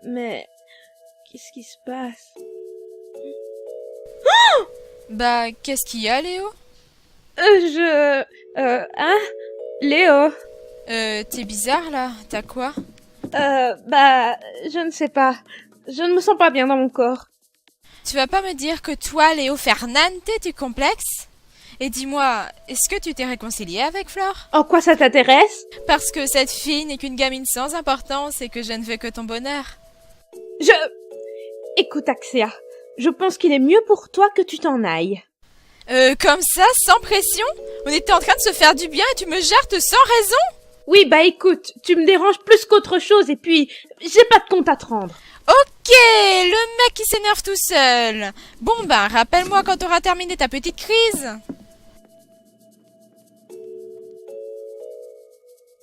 Mais qu'est-ce qui se passe? Bah, qu'est-ce qu'il y a, Léo? Hein? Léo? T'es bizarre, là. T'as quoi? Je ne sais pas. Je ne me sens pas bien dans mon corps. Tu vas pas me dire que toi, Léo Fernante, tu complexes? Et dis-moi, est-ce que tu t'es réconcilié avec Flore? En quoi ça t'intéresse? Parce que cette fille n'est qu'une gamine sans importance et que je ne veux que ton bonheur. Écoute, Axia, je pense qu'il est mieux pour toi que tu t'en ailles. Comme ça, sans pression? On était en train de se faire du bien et tu me jartes sans raison? Oui, écoute, tu me déranges plus qu'autre chose et puis, j'ai pas de compte à te rendre. Ok, le mec qui s'énerve tout seul. Bon rappelle-moi quand t'auras terminé ta petite crise.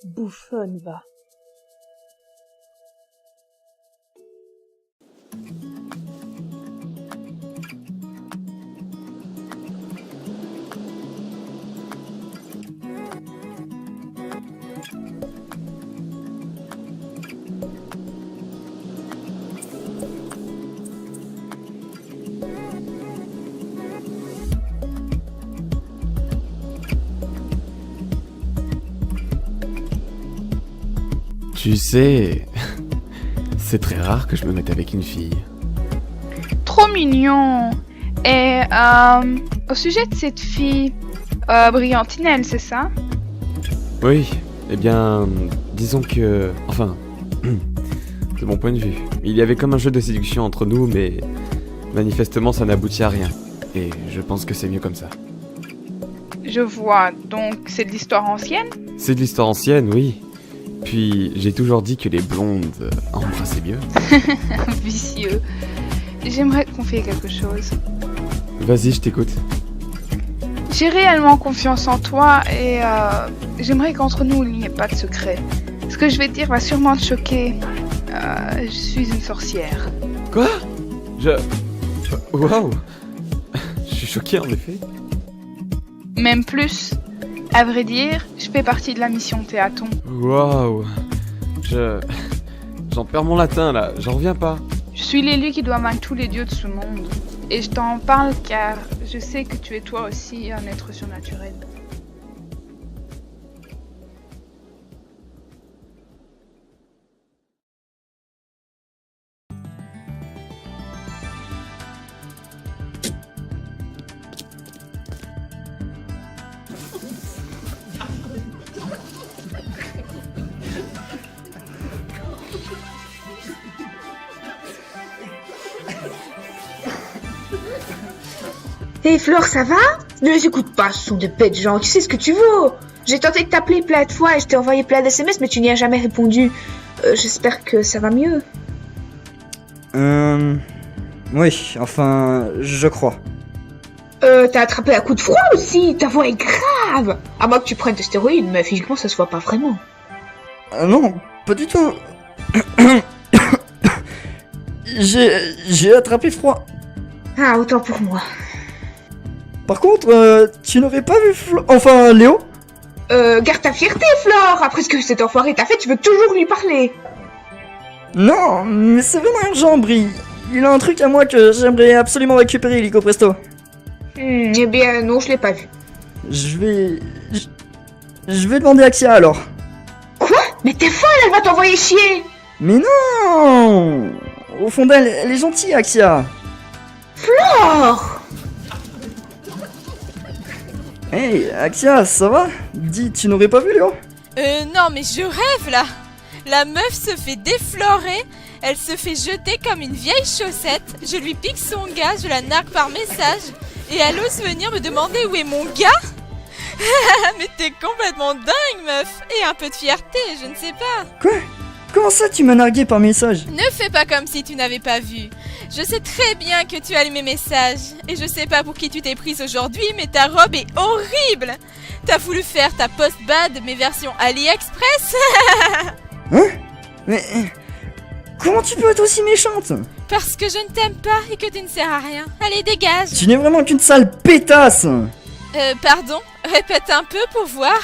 Bouffonne, va. Tu sais, c'est très rare que je me mette avec une fille. Trop mignon. Et au sujet de cette fille, Brillantinelle, c'est ça? Oui, eh bien, disons que... Enfin, de mon point de vue, il y avait comme un jeu de séduction entre nous, mais manifestement ça n'aboutit à rien. Et je pense que c'est mieux comme ça. Je vois, donc c'est de l'histoire ancienne? C'est de l'histoire ancienne, oui. Puis j'ai toujours dit que les blondes embrassaient mieux. Vicieux. J'aimerais te confier quelque chose. Vas-y, je t'écoute. J'ai réellement confiance en toi et j'aimerais qu'entre nous il n'y ait pas de secret. Ce que je vais te dire va sûrement te choquer. Je suis une sorcière. Quoi? Waouh! Je suis choqué en effet. Même plus. À vrai dire, je fais partie de la mission Théaton. Waouh! J'en perds mon latin là, j'en reviens pas. Je suis l'élu qui doit vaincre tous les dieux de ce monde. Et je t'en parle car je sais que tu es toi aussi un être surnaturel. Hé Flore, ça va? Ne les écoute pas, ce sont de bêtes gens, tu sais ce que tu veux. J'ai tenté de t'appeler plein de fois et je t'ai envoyé plein d'SMS mais tu n'y as jamais répondu. J'espère que ça va mieux. Oui, enfin, je crois. T'as attrapé un coup de froid aussi, ta voix est grave. À moins que tu prennes des stéroïdes, mais physiquement ça se voit pas vraiment. Non, pas du tout. J'ai attrapé froid. Ah, autant pour moi. Par contre, tu n'aurais pas vu enfin, Léo? Garde ta fierté, Flore. Après ce que cet enfoiré t'a fait, tu veux toujours lui parler. Non, mais c'est vraiment urgent, Brie. Il a un truc à moi que j'aimerais absolument récupérer, illico presto. Eh bien, non, je l'ai pas vu. Je vais demander à Axia alors. Quoi? Mais t'es folle, elle va t'envoyer chier. Mais non! Au fond d'elle, elle est gentille, Axia. Flore! Hey, Axia, ça va? Dis, tu n'aurais pas vu, Léo? Non, mais je rêve, là. La meuf se fait déflorer, elle se fait jeter comme une vieille chaussette, je lui pique son gars, je la nargue par message, et elle ose venir me demander où est mon gars? Mais t'es complètement dingue, meuf. Et un peu de fierté, je ne sais pas. Quoi? Comment ça, tu m'as nargué par message? Ne fais pas comme si tu n'avais pas vu. Je sais très bien que tu as lu mes messages. Et je sais pas pour qui tu t'es prise aujourd'hui, mais ta robe est horrible. T'as voulu faire ta post-bad, mais version AliExpress. Hein? Mais... comment tu peux être aussi méchante? Parce que je ne t'aime pas et que tu ne sers à rien. Allez, dégage. Tu n'es vraiment qu'une sale pétasse. Pardon? Répète un peu pour voir.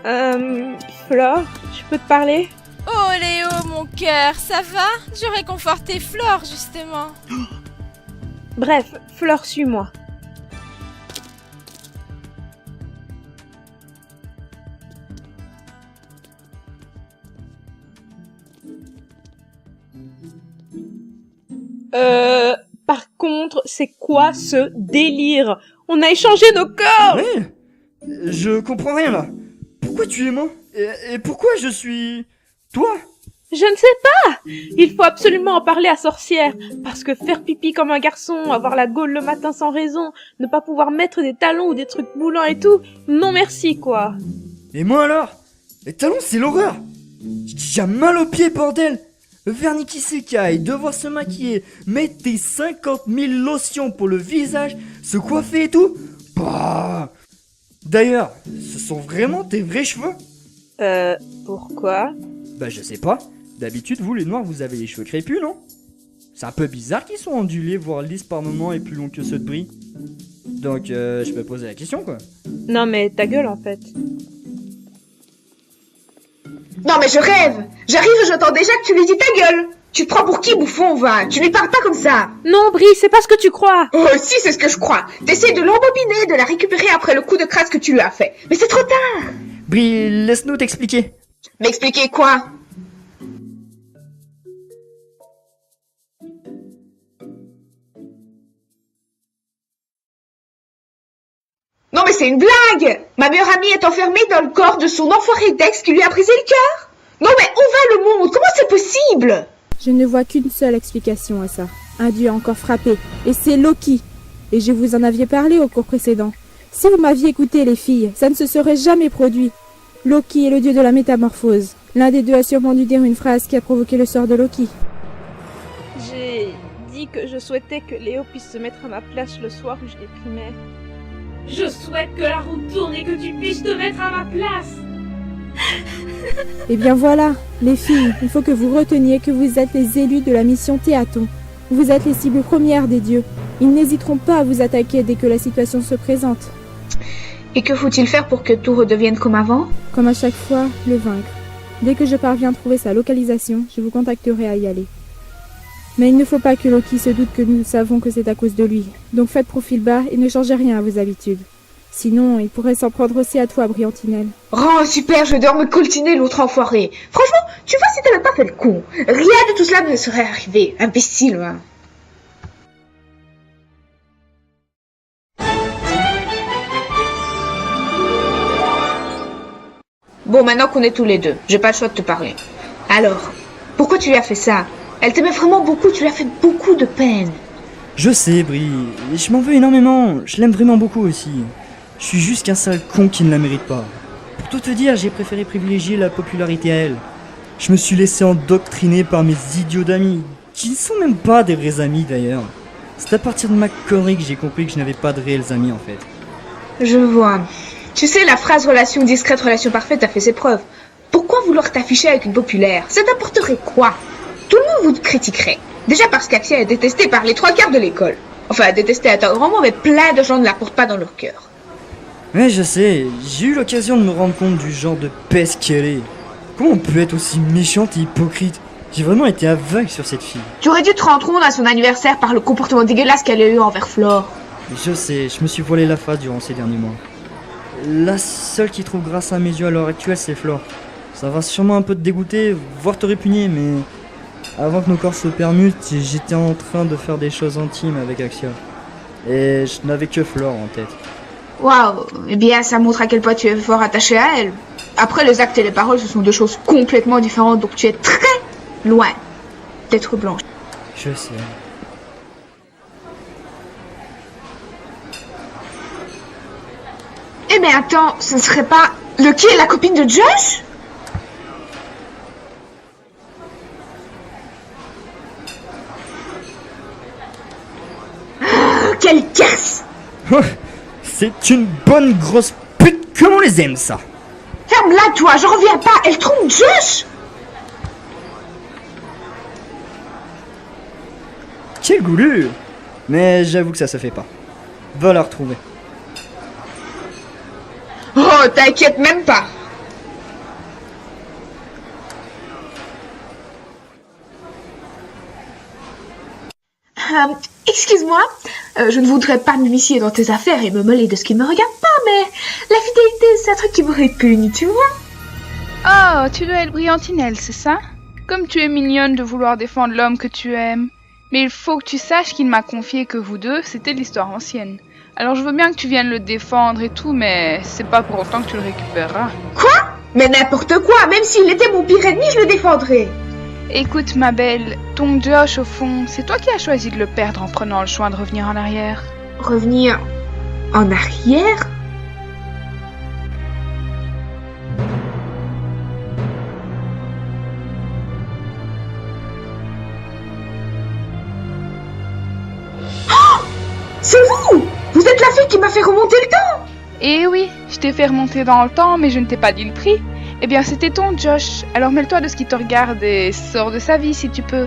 Flore, je peux te parler? Oh Léo, mon cœur, ça va? Je réconfortais Flore, justement. Bref, Flore, suis-moi. Par contre, c'est quoi ce délire? On a échangé nos corps! Ouais. Je comprends rien là. Pourquoi tu es moi? Et pourquoi je suis... toi? Je ne sais pas! Il faut absolument en parler à Sorcière, parce que faire pipi comme un garçon, avoir la gaule le matin sans raison, ne pas pouvoir mettre des talons ou des trucs moulants et tout, non merci quoi! Et moi alors? Les talons c'est l'horreur. J'ai déjà mal aux pieds bordel. Le vernis qui s'écaille, devoir se maquiller, mettre tes 50 000 lotions pour le visage, se coiffer et tout. Bah. D'ailleurs, ce sont vraiment tes vrais cheveux? Pourquoi? Bah je sais pas. D'habitude vous les noirs vous avez les cheveux crépus non? C'est un peu bizarre qu'ils sont ondulés, voire lisses par moments et plus longs que ceux de Brie. Donc je peux poser la question quoi. Non mais ta gueule en fait. Non mais je rêve. J'arrive et j'entends déjà que tu lui dis ta gueule. Tu te prends pour qui, bouffon, va? Tu lui parles pas comme ça. Non Brie, c'est pas ce que tu crois! Oh si, c'est ce que je crois. T'essayes de l'embobiner, de la récupérer après le coup de crasse que tu lui as fait. Mais c'est trop tard. Brie, laisse-nous t'expliquer. M'expliquer quoi? Non mais c'est une blague. Ma meilleure amie est enfermée dans le corps de son enfoiré d'ex qui lui a brisé le cœur. Non mais où va le monde? Comment c'est possible? Je ne vois qu'une seule explication à ça. Un dieu a encore frappé, et c'est Loki. Et je vous en aviez parlé au cours précédent. Si vous m'aviez écouté les filles, ça ne se serait jamais produit. Loki est le dieu de la métamorphose. L'un des deux a sûrement dû dire une phrase qui a provoqué le sort de Loki. J'ai dit que je souhaitais que Léo puisse se mettre à ma place le soir où je déprimais. Je souhaite que la roue tourne et que tu puisses te mettre à ma place. Eh bien voilà, les filles, il faut que vous reteniez que vous êtes les élus de la mission Théaton. Vous êtes les cibles premières des dieux. Ils n'hésiteront pas à vous attaquer dès que la situation se présente. Et que faut-il faire pour que tout redevienne comme avant? Comme à chaque fois, le vaincre. Dès que je parviens à trouver sa localisation, je vous contacterai à y aller. Mais il ne faut pas que Loki se doute que nous savons que c'est à cause de lui. Donc faites profil bas et ne changez rien à vos habitudes. Sinon, il pourrait s'en prendre aussi à toi, Briantinelle. Oh super, je vais devoir me coltiner l'autre enfoiré. Franchement, tu vois si t'avais pas fait le con, rien de tout cela ne serait arrivé. Imbécile, hein. Bon, maintenant qu'on est tous les deux, j'ai pas le choix de te parler. Alors, pourquoi tu lui as fait ça? Elle t'aimait vraiment beaucoup, tu lui as fait beaucoup de peine. Je sais, Brie, et je m'en veux énormément, je l'aime vraiment beaucoup aussi. Je suis juste qu'un sale con qui ne la mérite pas. Pour tout te dire, j'ai préféré privilégier la popularité à elle. Je me suis laissé endoctriner par mes idiots d'amis, qui ne sont même pas des vrais amis d'ailleurs. C'est à partir de ma connerie que j'ai compris que je n'avais pas de réels amis en fait. Je vois. Tu sais, la phrase relation discrète, relation parfaite a fait ses preuves. Pourquoi vouloir t'afficher avec une populaire? Ça t'apporterait quoi? Tout le monde vous critiquerait. Déjà parce qu'Axia est détestée par les 3/4 de l'école. Enfin, détestée est un grand mot, mais plein de gens ne la portent pas dans leur cœur. Ouais, je sais, j'ai eu l'occasion de me rendre compte du genre de peste qu'elle est. Comment on peut être aussi méchante et hypocrite? J'ai vraiment été aveugle sur cette fille. Tu aurais dû te rendre compte à son anniversaire par le comportement dégueulasse qu'elle a eu envers Flore. Je sais, je me suis voilé la face durant ces derniers mois. La seule qui trouve grâce à mes yeux à l'heure actuelle, c'est Flore. Ça va sûrement un peu te dégoûter, voire te répugner, mais... Avant que nos corps se permutent, j'étais en train de faire des choses intimes avec Axia. Et je n'avais que Flore en tête. Waouh, eh bien ça montre à quel point tu es fort attaché à elle. Après, les actes et les paroles, ce sont deux choses complètement différentes, donc tu es très loin d'être blanche. Je sais. Eh bien attends, ce ne serait pas Lucky et la copine de Josh? Ah, quelle casse! C'est une bonne grosse pute, comme on les aime ça! Ferme-la toi, j'en reviens pas, elle trompe Josh! Quelle goulure! Mais j'avoue que ça se fait pas. Va la retrouver. Oh, t'inquiète même pas! Excuse-moi, je ne voudrais pas m'initier dans tes affaires et me mêler de ce qui ne me regarde pas, mais la fidélité, c'est un truc qui me répugne, tu vois. Oh, tu dois être Brillantinelle, c'est ça? Comme tu es mignonne de vouloir défendre l'homme que tu aimes. Mais il faut que tu saches qu'il m'a confié que vous deux, c'était de l'histoire ancienne. Alors je veux bien que tu viennes le défendre et tout, mais c'est pas pour autant que tu le récupéreras. Quoi? Mais n'importe quoi, même s'il était mon pire ennemi, je le défendrais. Écoute ma belle, ton Josh au fond, c'est toi qui as choisi de le perdre en prenant le choix de revenir en arrière. Revenir en arrière? C'est vous! Vous êtes la fille qui m'a fait remonter le temps! Eh oui, je t'ai fait remonter dans le temps, mais je ne t'ai pas dit le prix. Eh bien, c'était ton Josh. Alors mêle-toi de ce qui te regarde et sors de sa vie si tu peux.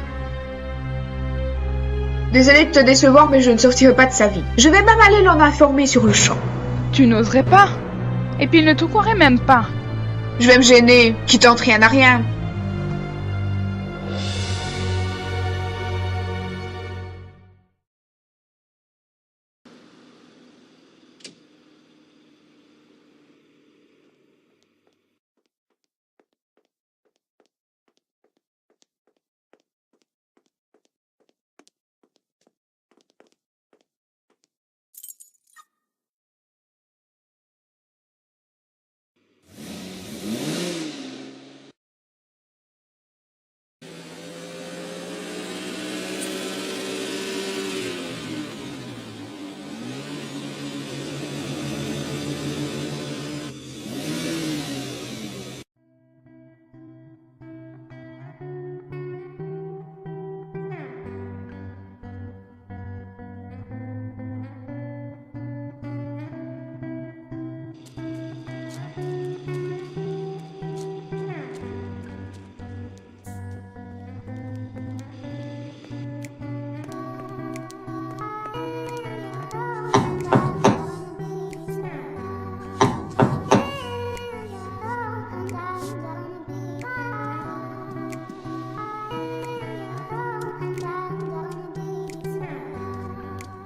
Désolée de te décevoir, mais je ne sortirai pas de sa vie. Je vais même aller l'en informer sur le champ. Tu n'oserais pas. Et puis il ne te croirait même pas. Je vais me gêner, qui tente rien à rien.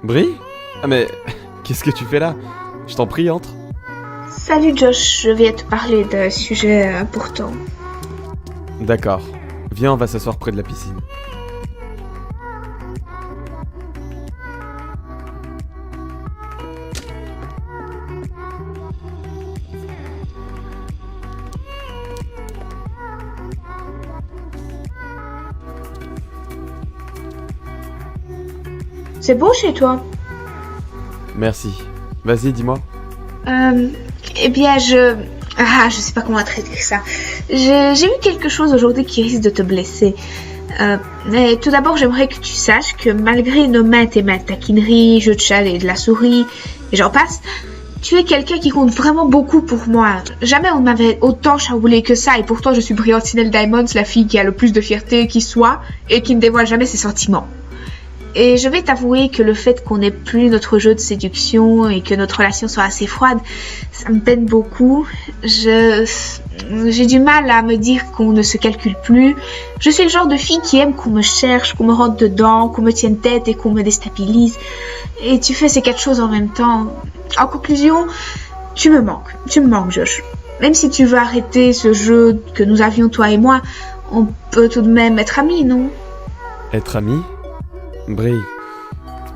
Brie? Ah mais, qu'est-ce que tu fais là? Je t'en prie, entre. Salut Josh, je viens te parler d'un sujet important. D'accord. Viens, on va s'asseoir près de la piscine. C'est beau chez toi? Merci. Vas-y, dis-moi. Eh bien, je sais pas comment traiter ça. J'ai vu quelque chose aujourd'hui qui risque de te blesser. Mais tout d'abord, j'aimerais que tu saches que malgré nos maintes et maintes taquineries, jeux de chat et de la souris, et j'en passe, tu es quelqu'un qui compte vraiment beaucoup pour moi. Jamais on m'avait autant chaboulé que ça, et pourtant je suis Brillantinelle Diamonds, la fille qui a le plus de fierté qui soit, et qui ne dévoile jamais ses sentiments. Et je vais t'avouer que le fait qu'on n'ait plus notre jeu de séduction et que notre relation soit assez froide, ça me peine beaucoup. J'ai du mal à me dire qu'on ne se calcule plus. Je suis le genre de fille qui aime qu'on me cherche, qu'on me rentre dedans, qu'on me tienne tête et qu'on me déstabilise. Et tu fais ces 4 choses en même temps. En conclusion, tu me manques. Tu me manques, Josh. Même si tu veux arrêter ce jeu que nous avions, toi et moi, on peut tout de même être amis, non? Être amis? Brie,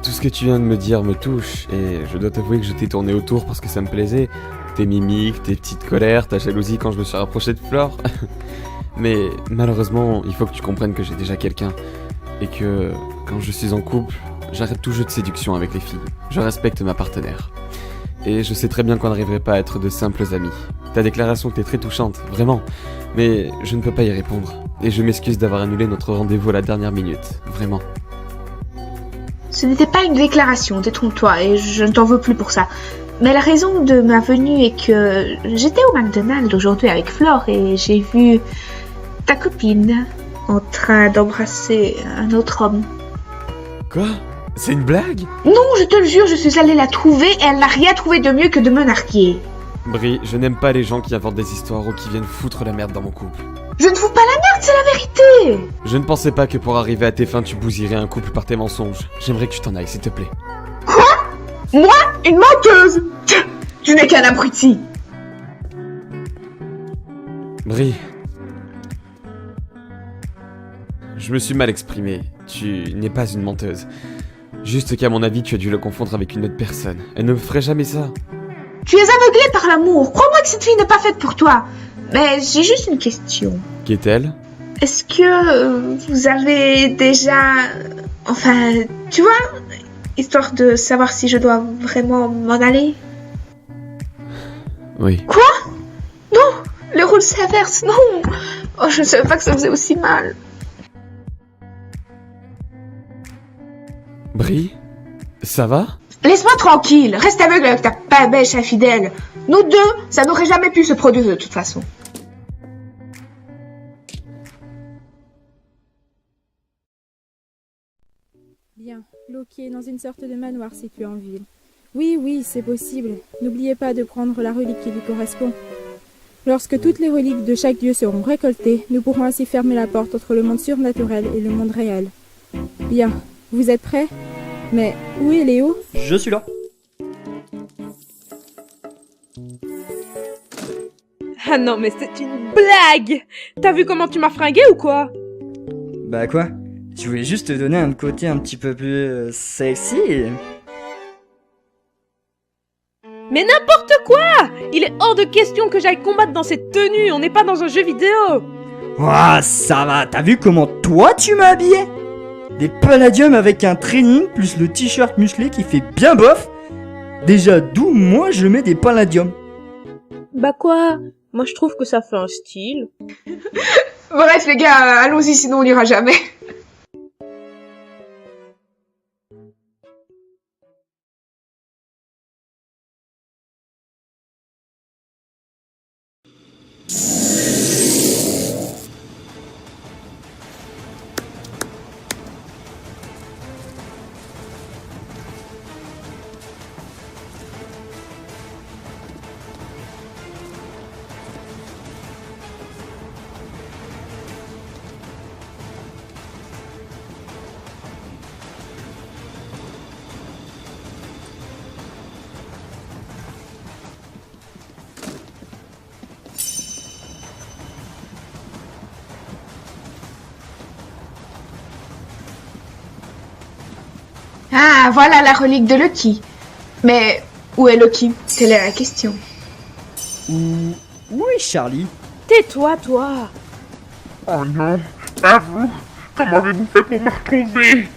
tout ce que tu viens de me dire me touche, et je dois t'avouer que je t'ai tourné autour parce que ça me plaisait. Tes mimiques, tes petites colères, ta jalousie quand je me suis rapproché de Flore. Mais malheureusement, il faut que tu comprennes que j'ai déjà quelqu'un, et que quand je suis en couple, j'arrête tout jeu de séduction avec les filles. Je respecte ma partenaire. Et je sais très bien qu'on n'arriverait pas à être de simples amis. Ta déclaration était très touchante, vraiment. Mais je ne peux pas y répondre. Et je m'excuse d'avoir annulé notre rendez-vous à la dernière minute, vraiment. Ce n'était pas une déclaration, détrompe-toi, et je ne t'en veux plus pour ça. Mais la raison de ma venue est que j'étais au McDonald's aujourd'hui avec Flore et j'ai vu ta copine en train d'embrasser un autre homme. Quoi? C'est une blague? Non, je te le jure, je suis allée la trouver et elle n'a rien trouvé de mieux que de me narguer. Brie, je n'aime pas les gens qui inventent des histoires ou qui viennent foutre la merde dans mon couple. Je ne fous pas la merde, c'est la vérité. Je ne pensais pas que pour arriver à tes fins, tu bousillerais un couple par tes mensonges. J'aimerais que tu t'en ailles, s'il te plaît. Moi, une menteuse. Je n'ai qu'un abruti. Brie. Je me suis mal exprimé. Tu n'es pas une menteuse. Juste qu'à mon avis, tu as dû le confondre avec une autre personne. Elle ne me ferait jamais ça. Tu es aveuglé par l'amour. Crois-moi que cette fille n'est pas faite pour toi. Mais j'ai juste une question. Qu'est-elle? Est-ce que vous avez déjà... Enfin, tu vois, histoire de savoir si je dois vraiment m'en aller. Oui. Les rôles s'inversent, non. Oh, je ne savais pas que ça faisait aussi mal. Brie? Ça va? Laisse-moi tranquille. Reste aveugle avec ta pabèche infidèle. Nous deux, ça n'aurait jamais pu se produire de toute façon. Bien, Loki est dans une sorte de manoir situé en ville. Oui, c'est possible. N'oubliez pas de prendre la relique qui lui correspond. Lorsque toutes les reliques de chaque dieu seront récoltées, nous pourrons ainsi fermer la porte entre le monde surnaturel et le monde réel. Bien, vous êtes prêts? Mais où est Léo? Je suis là. Ah non, mais c'est une blague! T'as vu comment tu m'as fringué ou quoi? Bah quoi? Je voulais juste te donner un côté un petit peu plus sexy. Mais n'importe quoi! Il est hors de question que j'aille combattre dans cette tenue, on n'est pas dans un jeu vidéo! Ouah, ça va, t'as vu comment toi tu m'as habillé? Des palladiums avec un training plus le t-shirt musclé qui fait bien bof. Déjà, d'où moi je mets des palladiums. Bah quoi? Moi je trouve que ça fait un style. Bref, les gars, allons-y, sinon on n'ira jamais. Ah, voilà la relique de Loki. Mais où est Loki? Telle est la question. Où est Charlie? Tais-toi, toi! Oh non, à vous, comment avez-vous fait pour me retrouver?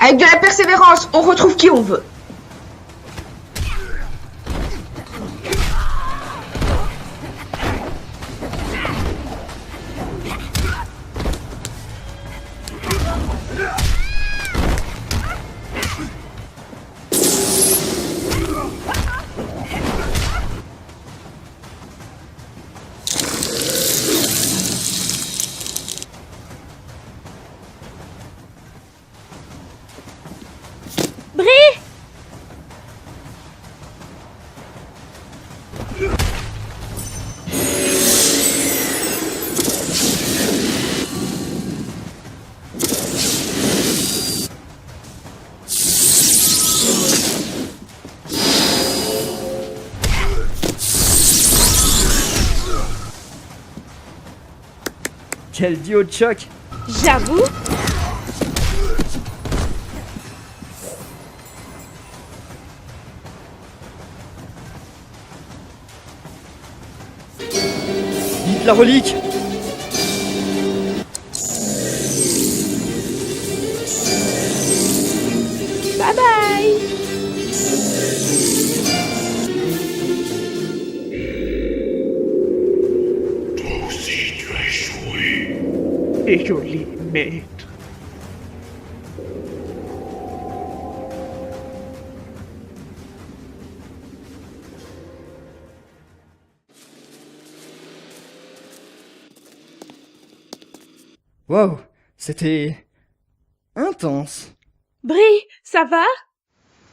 Avec de la persévérance, on retrouve qui on veut. Brie! Quel duo de choc! J'avoue! Vite la relique! Bye bye! Toi aussi tu as échoué. Et joli maître. Waouh, c'était intense. Brie, ça va?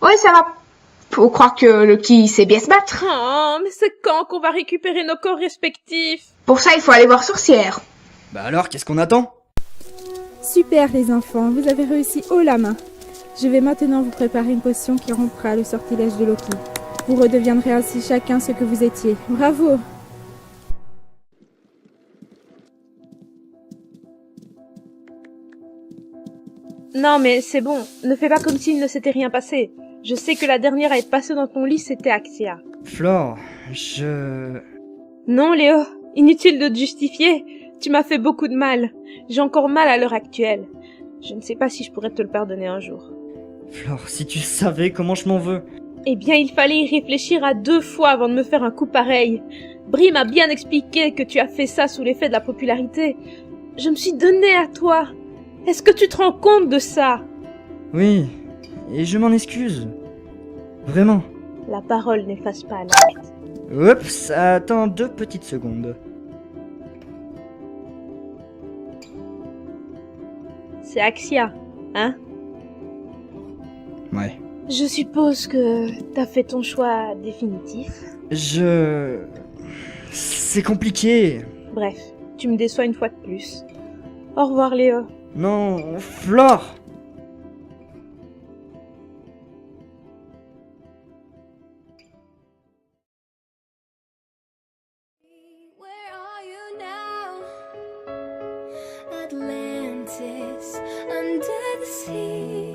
Ouais, ça va. Faut croire que Loki sait bien se battre. Oh, mais c'est quand qu'on va récupérer nos corps respectifs? Pour ça, il faut aller voir Sorcière. Bah alors, qu'est-ce qu'on attend? Super les enfants, vous avez réussi haut la main. Je vais maintenant vous préparer une potion qui rompra le sortilège de Loki. Vous redeviendrez ainsi chacun ce que vous étiez. Bravo! Non mais c'est bon, ne fais pas comme s'il ne s'était rien passé. Je sais que la dernière à être passée dans ton lit c'était Axia. Flore, Non Léo, inutile de te justifier. Tu m'as fait beaucoup de mal. J'ai encore mal à l'heure actuelle. Je ne sais pas si je pourrais te le pardonner un jour. Flore, si tu savais comment je m'en veux. Eh bien, il fallait y réfléchir à 2 fois avant de me faire un coup pareil. Brie m'a bien expliqué que tu as fait ça sous l'effet de la popularité. Je me suis donnée à toi. Est-ce que tu te rends compte de ça? Oui, et je m'en excuse. Vraiment. La parole n'efface pas l'acte. Oups, attends 2 petites secondes. C'est Axia, hein? Ouais. Je suppose que t'as fait ton choix définitif. C'est compliqué. Bref, tu me déçois une fois de plus. Au revoir Léo. Non, Flore! Where are you now? Atlantis, under the sea,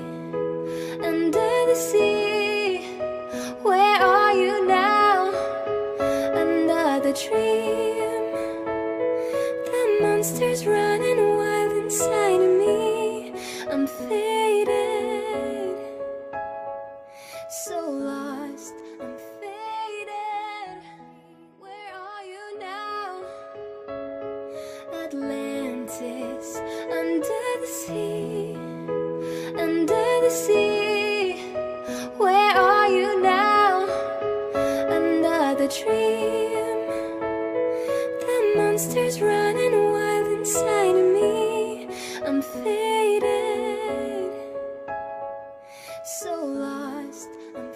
under the sea. Where are you now? Another dream. The monster's running wild inside of me. I'm faded, so lost. I'm faded. Where are you now? Atlantis, under the sea, under the sea. Where are you now? Another dream. The monster's running wild inside of me. I'm faded, so lost. I'm